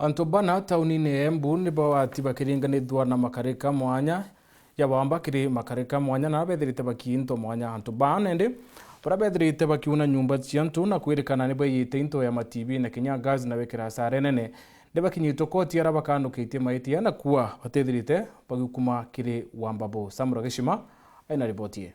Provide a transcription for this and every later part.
ANTU BANA TAUNINE Embu nibo wati BAKIRINGITHANUA na makarika mwanya ya WAAMBA kiri makarika mwanya na bethirite bakinto mwanya ANTU BANA ndi para bethirite bakiuna nyumba cia ANTU na kwirikana nibo yite into ya mativi na kinya gas na wekira sare nene ne bakinyitwo koti ara bakandukitie maitia na kuwa batethirite bagikuma kiri WAAMBA bo Samura Gishima aina ripoti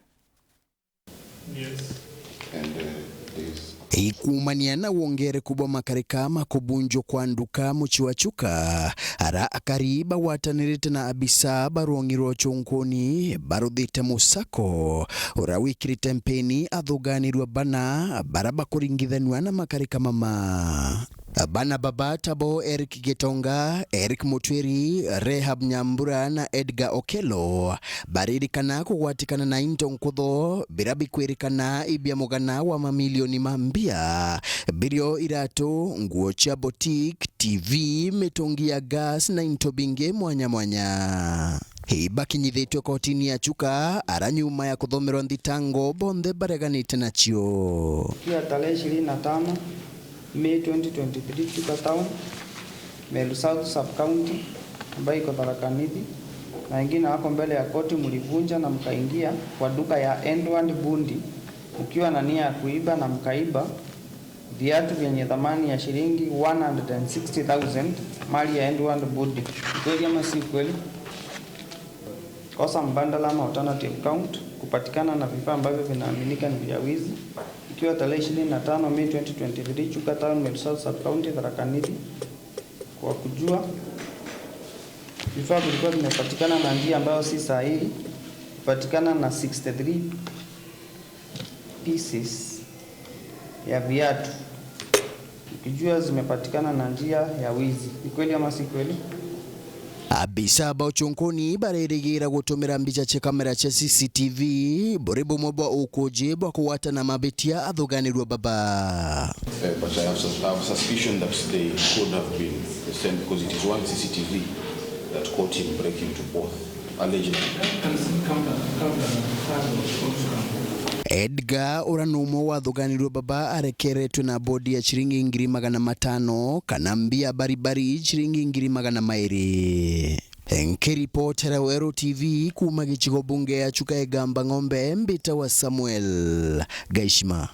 ikumania na wongere kubwa makarika makobunjo kwa NDUKA muchi wa CHUKA ara akariba watanirite na abisa barongiro chonkoni baruthite musako urawikiri tempeni ATHUGANIRUA BANA BAKIRINGITHANUA na makarika mama Bana baba tabo Eric Getonga, Eric Mutwiri, Rehab Nyambura na Edgar Okelo baririkana kugwatikana na into nkutho birabi kwirikana ibia mugana wa mamilioni mambia birio iratu nguo cha boutique TV mitungi ya gas na into binge mwanya mwanya ibakinyithitwe kotini ya CHUKA ara nyuma ya kuthomerwa NTHITANGO bonthe bareganite nacio kia tarehe 25 May 2023 CHUKA Town, Meru South Sub-County ambayo iko Tharakanithi na wengine wako mbele ya koti mlivunja na mkaingia kwa duka ya NDUKA Bundi mkiwa na nia ya kuiba na mkaiba viatu vyenye thamani ya shilingi 160,000 mali ya NDUKA Bundi. Kweli ama si kweli? Kosa mbadala ama alternative count kupatikana na vifaa ambavyo vinaaminika ni vya wizi ikiwa tarehe 25 Mei 2023 CHUKA Town, Meru South Sub-County, Tharakanithi. Kwa kujua vifaa vilikuwa vimepatikana na njia ambayo si sahihi, kupatikana na 63 pieces ya viatu ukijua zimepatikana na njia ya wizi. Ni kweli ama si kweli? abisa bauchonkoni baririgira gutumira mbica cia kamera cia CCTV boribo mobwa ukoje bwa kuwata na mabetia ATHUGANIRUA baba. But I have suspicion that they could have been the same because it is one CCTV that caught him breaking to both allegedly. Edgar uranumo wa ATHUGANIRUA baba arekeretwe na bodi ya shilingi 500,000 kana mbia baribari shilingi 200,000. Nkiripotera Wero TV kuma gichigo bunge ya CHUKA egamba ng'ombe mbita wa Samuel Gaishima.